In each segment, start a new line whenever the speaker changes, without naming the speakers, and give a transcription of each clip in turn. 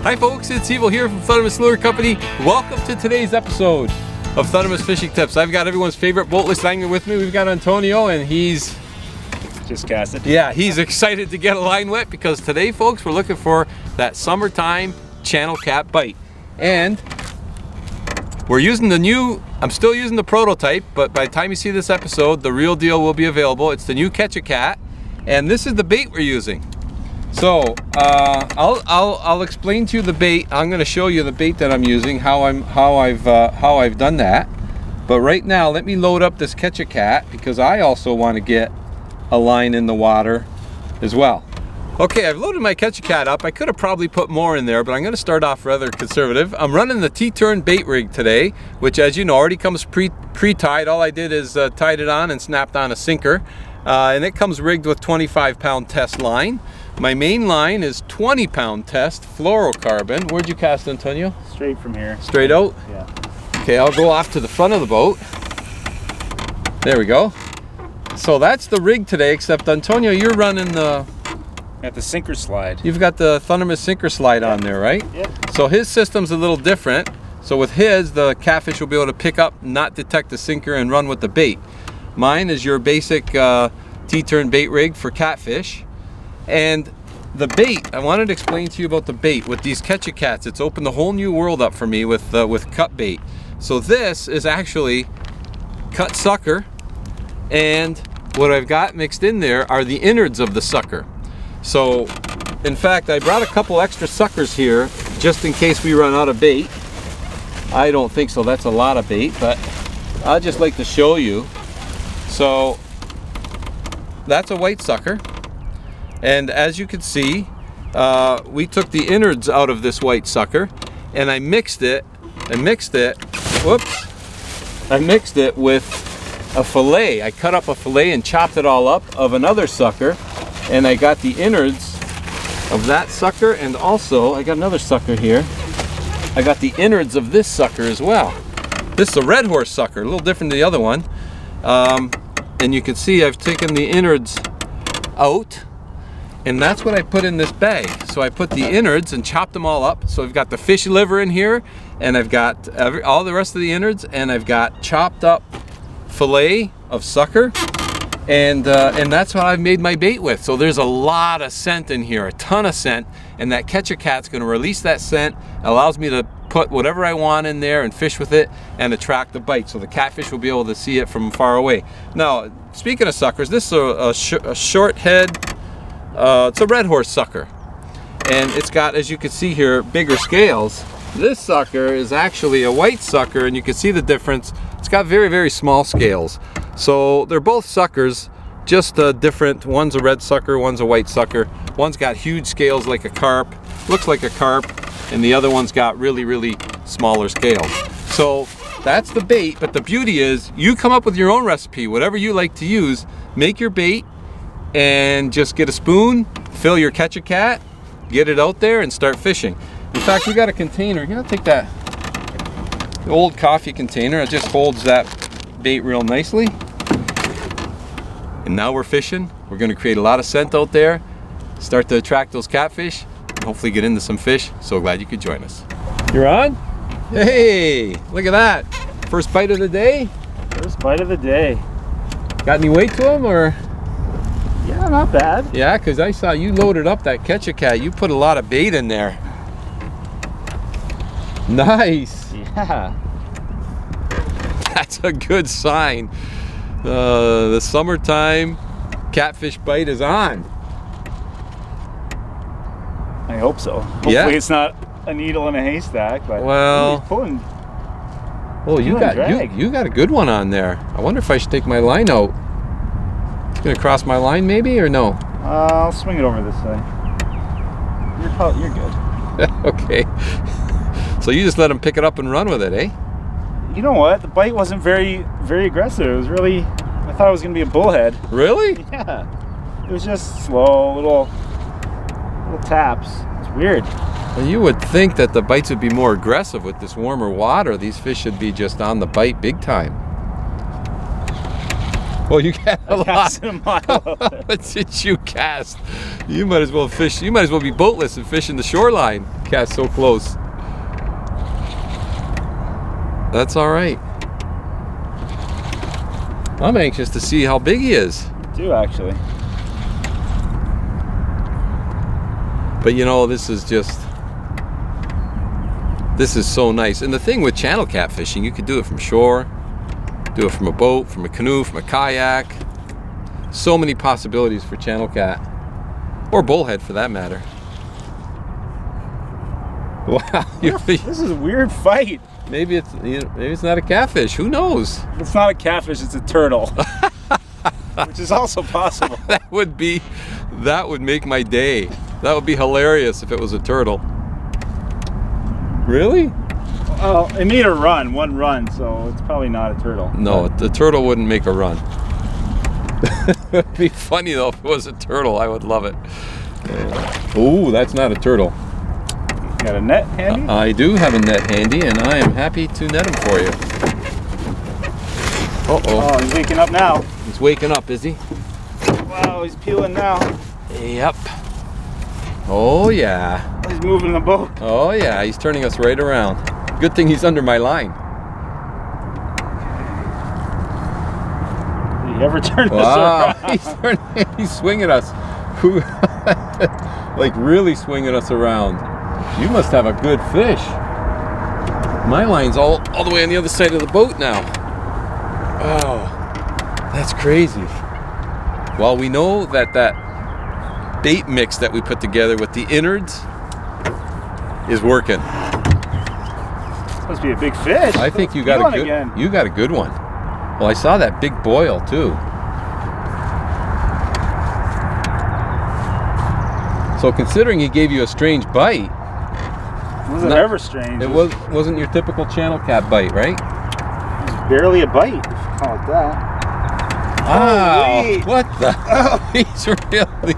Hi folks, it's Evil here from Thundermist Lure Company. Welcome to today's episode of Thundermist Fishing Tips. I've got everyone's favorite boatless angler with me. We've got Antonio, and he's
just casted.
Yeah, he's excited to get a line wet because today, folks, we're looking for that summertime channel cat bite. And we're using the new, I'm still using the prototype, but by the time you see this episode, the real deal will be available. It's the new Catch a Cat, and this is the bait we're using. So I'll explain to you the bait. I'm going to show you the bait that I'm using, how I've done that. But right now, let me load up this Catch a Cat because I also want to get a line in the water as well. Okay, I've loaded my Catch a Cat up. I could have probably put more in there, but I'm going to start off rather conservative. I'm running the T-turn bait rig today, which, as you know, already comes pre-tied. All I did is tied it on and snapped on a sinker, and it comes rigged with 25-pound test line. My main line is 20-pound test fluorocarbon. Where'd you cast, Antonio?
Straight from here.
Straight out?
Yeah.
Okay, I'll go off to the front of the boat. There we go. So that's the rig today, except Antonio, you're running the...
At the sinker slide.
You've got the Thundermist sinker slide on there, right?
Yep. So
So his system's a little different. So with his, the catfish will be able to pick up, not detect the sinker, and run with the bait. Mine is your basic T-turn bait rig for catfish. And the bait, I wanted to explain to you about the bait. With these Catch a Cats, it's opened a whole new world up for me with cut bait. So this is actually cut sucker, and what I've got mixed in there are the innards of the sucker. So, in fact, I brought a couple extra suckers here just in case we run out of bait. I don't think so, that's a lot of bait, but I'd just like to show you. So, that's a white sucker. And as you can see, we took the innards out of this white sucker, and I mixed it with a fillet. I cut up a fillet and chopped it all up of another sucker, and I got the innards of that sucker, and also I got another sucker here. I got the innards of this sucker as well. This is a red horse sucker, a little different than the other one. And you can see I've taken the innards out, and that's what I put in this bag. So I put the innards and chopped them all up. So I've got the fish liver in here, and I've got all the rest of the innards, and I've got chopped up fillet of sucker, and that's what I've made my bait with. So there's a lot of scent in here, a ton of scent, and that Catch a Cat's going to release that scent. It allows me to put whatever I want in there and fish with it and attract the bite, so the catfish will be able to see it from far away. Now, speaking of suckers, this is a short head. It's a red horse sucker, and it's got, as you can see here, bigger scales. This sucker is actually a white sucker, and you can see the difference. It's got very, very small scales. So they're both suckers, just different. One's a red sucker, one's a white sucker. One's got huge scales like a carp, looks like a carp, and the other one's got really, really smaller scales. So that's the bait, but the beauty is you come up with your own recipe, whatever you like to use. Make your bait and just get a spoon, fill your Catch a Cat, get it out there and start fishing. In fact, we got a container. You know, take that old coffee container. It just holds that bait real nicely. And now we're fishing. We're going to create a lot of scent out there, start to attract those catfish, and hopefully get into some fish. So glad you could join us. You're on? Hey, look at that. First bite of the day?
First bite of the day.
Got any weight to them, or?
Yeah, not bad.
Yeah, because I saw you loaded up that Catch a Cat. You put a lot of bait in there. Nice.
Yeah.
That's a good sign. The summertime catfish bite is on.
I hope so. Hopefully it's not a needle in a haystack, but
well,
he's pulling.
Oh, you got a good one on there. I wonder if I should take my line out. It's gonna cross my line maybe, or no?
I'll swing it over this way. You're good.
Okay. So you just let him pick it up and run with it, eh?
You know what? The bite wasn't very, very aggressive. It was really, I thought it was going to be a bullhead.
Really?
Yeah. It was just slow, little taps. It's weird.
Well, you would think that the bites would be more aggressive with this warmer water. These fish should be just on the bite big time. Well, you got a lot. What did you cast? You might as well fish. You might as well be boatless and fish in the shoreline. cast so close. That's all right. I'm anxious to see how big he is.
Me too, actually.
But you know, this is so nice. And the thing with channel catfishing, you could do it from shore, do it from a boat, from a canoe, from a kayak. So many possibilities for channel cat, or bullhead for that matter. Wow,
This is a weird fight.
maybe it's not a catfish. Who knows?
It's not a catfish, it's a turtle. Which is also possible.
That would make my day. That would be hilarious if it was a turtle. Really?
Well, it made a run, one run, so it's probably not a turtle.
No, the turtle wouldn't make a run. It'd be funny though if it was a turtle. I would love it. Ooh, that's not a turtle.
You got a net handy?
I do have a net handy, and I am happy to net him for you. Uh-oh.
Oh, he's waking up now.
He's waking up, is he?
Wow, he's peeling now.
Yep. Oh, yeah.
He's moving the boat.
Oh, yeah. He's turning us right around. Good thing he's under my line.
Did he ever turn us around?
He's swinging us. Like really swinging us around. You must have a good fish. My line's all the way on the other side of the boat now. Oh, that's crazy. Well, we know that bait mix that we put together with the innards is working.
Supposed to be a big fish.
I think you got a good one. Well, I saw that big boil too. So considering he gave you a strange bite,
It wasn't ever strange.
it wasn't your typical channel cat bite, right?
It was barely a bite, if you call it that.
Wow!
Holy.
What the? He's really.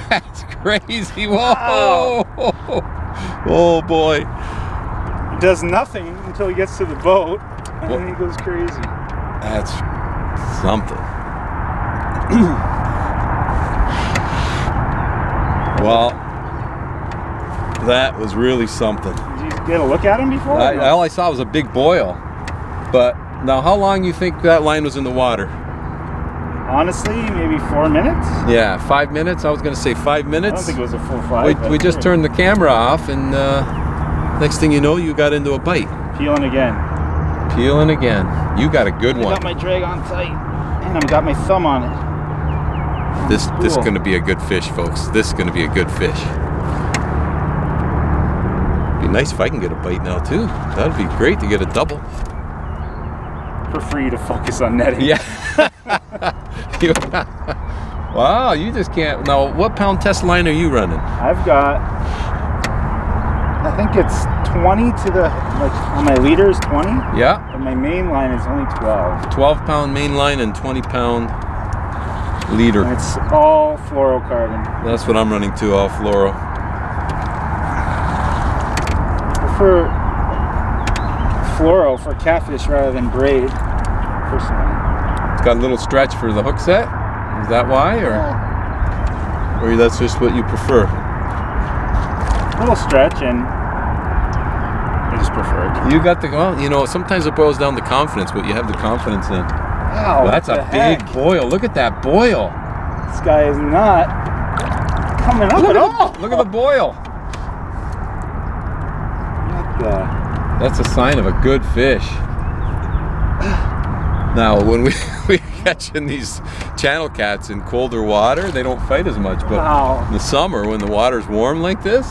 That's crazy! Whoa! Oh boy!
He does nothing until he gets to the boat, and then he goes crazy.
That's something. Well, that was really something.
Did you get a look at him before?
All I saw was a big boil. But now, how long you think that line was in the water?
Honestly, maybe 4 minutes.
Yeah, 5 minutes. I was going to say 5
I
minutes.
don't think it was a full 5.
We just turned the camera off, and next thing you know, you got into a bite.
Peeling again.
Peeling again. You got a good
I
one.
got my drag on tight, and I've got my thumb on it.
This is going to be a good fish, folks. This is going to be a good fish. Be nice if I can get a bite now too. That'd be great to get a double.
For free to focus on netting.
Yeah. Wow, you just can't. Now, what pound test line are you running?
I've got, I think it's 20 to the, like on my leader is 20.
Yeah.
But my main line is only 12.
12-pound main line and 20-pound leader.
And it's all fluorocarbon.
That's what I'm running too, all fluoro.
For fluoro for catfish rather than braid, personally.
It's got a little stretch for the hook set. Is that why, or that's just what you prefer?
A little stretch, and I just prefer it.
You got the, well, you know, sometimes it boils down to confidence, what you have the confidence in.
Wow,
That's a big boil. Look at that boil.
This guy is not coming up at all.
Look at the boil.
What the?
That's a sign of a good fish. Now, when we catching these channel cats in colder water, they don't fight as much. But
Wow.
in the summer, when the water's warm like this,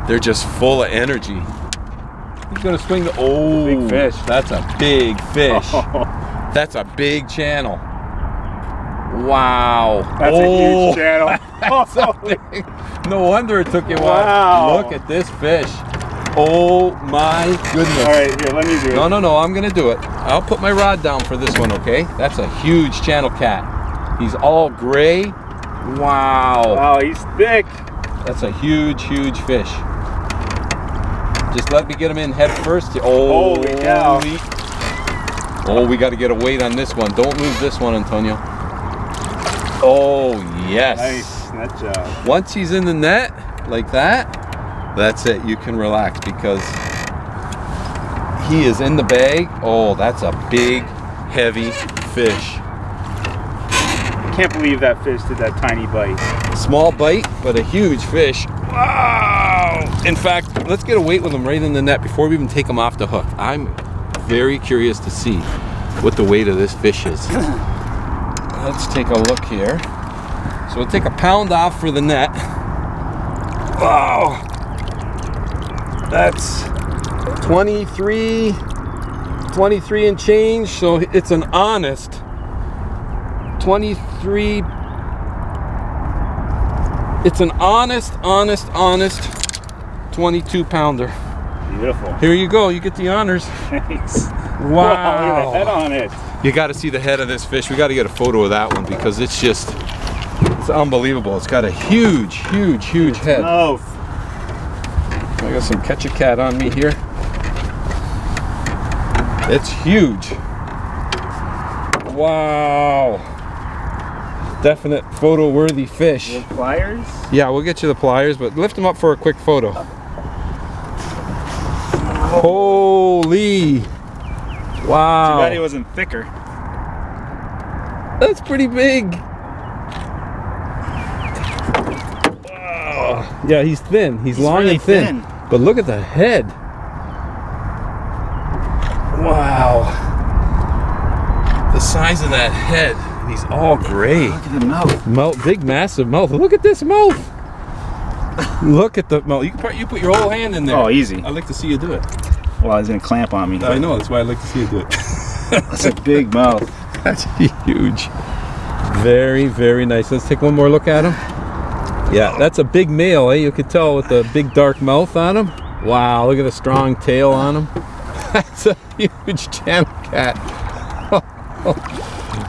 they're just full of energy. He's gonna swing the. Oh,
Big fish.
That's a big fish.
Oh,
That's a big channel. Wow.
that's a huge channel.
That's a big- no wonder it took you a while.
Wow.
Look at this fish. Oh my goodness.
All right, here, let me do it.
No, I'm gonna do it. I'll put my rod down for this one, okay? That's a huge channel cat. He's all gray. Wow.
Wow, he's thick.
That's a huge fish. Just let me get him in head first. Oh,
Holy cow.
Oh, we got to get a weight on this one. Don't move this one, Antonio. Oh, yes.
that job.
Once he's in the net like that, that's it. You can relax because he is in the bag. Oh, that's a big, heavy fish.
I can't believe that fish did that tiny bite.
Small bite, but a huge fish. Wow! In fact, let's get a weight with him right in the net before we even take him off the hook. I'm very curious to see what the weight of this fish is. Let's take a look here. So we'll take a pound off for the net. Wow! That's 23 and change, so it's an honest 23. It's an honest 22 pounder.
Beautiful.
Here you go, you get the honors.
Thanks.
Wow.
Look at the head on it.
You got to see the head of this fish. We got to get a photo of that one because it's unbelievable. It's got a huge head.
Mouth.
I got some catch a cat on me here. It's huge. Wow. Definite photo worthy fish.
With pliers?
Yeah, we'll get you the pliers, but lift them up for a quick photo. Holy. Wow.
Too bad he wasn't thicker.
That's pretty big. Wow. Yeah, he's thin. He's long
really
and thin. But look at the head. Wow. The size of that head. He's all gray.
Look at the mouth.
Big, massive mouth. Look at this mouth. Look at the mouth. You put your whole hand in there.
Oh, easy.
I'd like to see you do it.
Well, he's gonna clamp on me.
I know. That's why I'd like to see you do it.
That's a big mouth.
That's huge. Very, very nice. Let's take one more look at him. Yeah, that's a big male, eh? You could tell with the big dark mouth on him. Wow, look at the strong tail on him. That's a huge channel cat.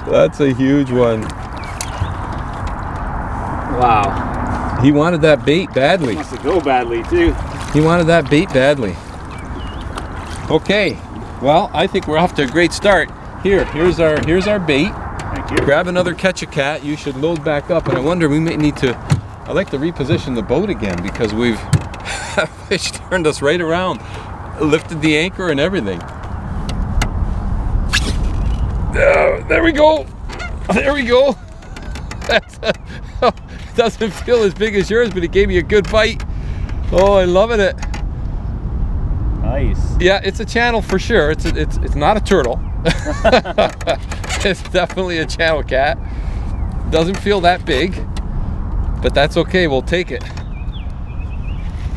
That's a huge one.
Wow.
He wanted that bait badly.
Wants to go badly too.
He wanted that bait badly. Okay, well, I think we're off to a great start. Here's our bait.
Thank you.
Grab another catch a cat. You should load back up, and I wonder we may need to. I'd like to reposition the boat again because that fish turned us right around, lifted the anchor and everything. There we go. There we go. Doesn't feel as big as yours, but it gave me a good bite. Oh, I'm loving it.
Nice.
Yeah, it's a channel for sure. It's not a turtle. It's definitely a channel cat. Doesn't feel that big, but that's okay. We'll take it.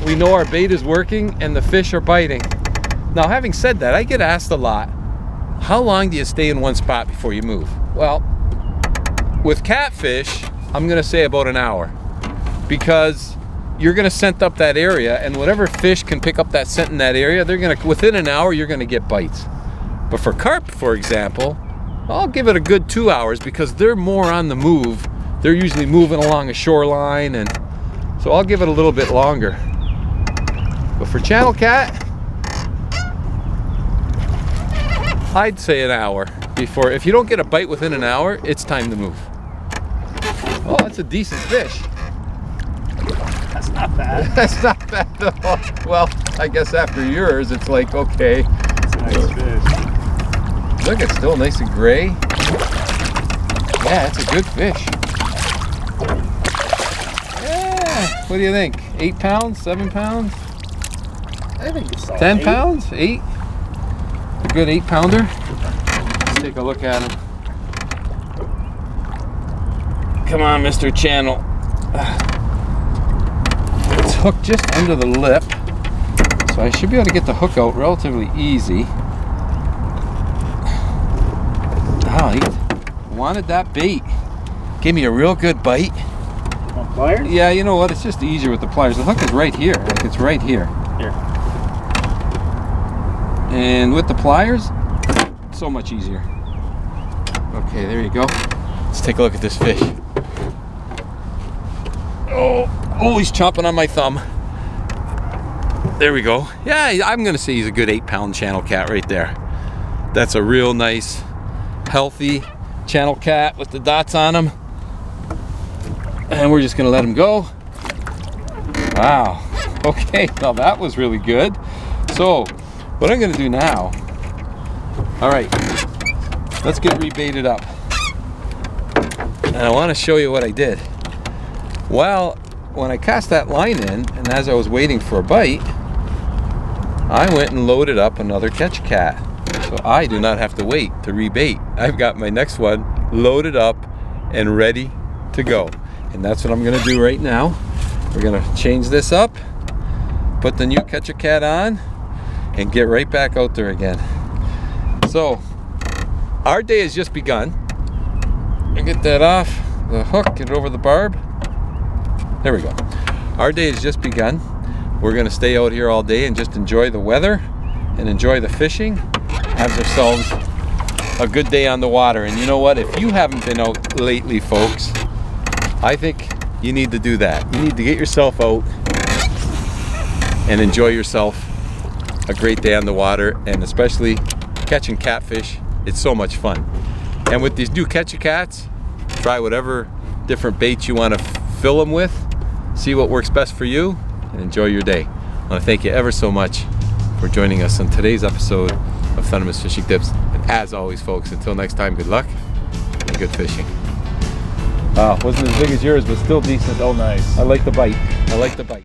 We know our bait is working and the fish are biting. Now, having said that, I get asked a lot, how long do you stay in one spot before you move? Well, with catfish, I'm gonna say about an hour, because you're gonna scent up that area, and whatever fish can pick up that scent in that area, within an hour, you're gonna get bites. But for carp, for example, I'll give it a good 2 hours because they're more on the move. They're usually moving along a shoreline, and so I'll give it a little bit longer. But for channel cat, I'd say an hour before. If you don't get a bite within an hour, it's time to move. Oh, that's a decent fish.
That's not bad.
That's not bad at all. Well, I guess after yours, it's like, okay.
It's a nice fish.
Look, it's still nice and gray. Yeah, it's a good fish. Yeah, what do you think? 8 pounds, 7 pounds?
I think it's solid.
10 pounds? 8? A good 8 pounder? Let's take a look at him. Come on, Mr. Channel. It's hooked just under the lip, so I should be able to get the hook out relatively easy. Oh, he wanted that bait. Gave me a real good bite.
Want pliers?
Yeah, you know what? It's just easier with the pliers. The hook is right here. Like, it's right here.
Here.
And with the pliers, so much easier. Okay, there you go. Let's take a look at this fish. Oh, he's chomping on my thumb. There we go. Yeah, I'm gonna say he's a good 8-pound channel cat right there. That's a real nice, healthy channel cat with the dots on him. And we're just gonna let him go. Wow. Okay, now that was really good. So what I'm gonna do now, all right, let's get rebaited up. And I wanna show you what I did. Well, when I cast that line in, and as I was waiting for a bite, I went and loaded up another catch cat. So I do not have to wait to rebait. I've got my next one loaded up and ready to go. And that's what I'm gonna do right now. We're gonna change this up, put the new catch a cat on, and get right back out there again. So our day has just begun. I get that off the hook, get it over the barb. There we go. Our day has just begun. We're gonna stay out here all day and just enjoy the weather and enjoy the fishing. Have ourselves a good day on the water. And you know what? If you haven't been out lately, folks, I think you need to do that. You need to get yourself out and enjoy yourself a great day on the water, and especially catching catfish. It's so much fun. And with these new catch-a-cats, try whatever different baits you want to fill them with. See what works best for you and enjoy your day. I want to thank you ever so much for joining us on today's episode of Thundermist Fishing Tips. And as always, folks, until next time, good luck and good fishing. Wow, wasn't as big as yours, but still decent.
Oh, nice.
I like the bite. I like the bite.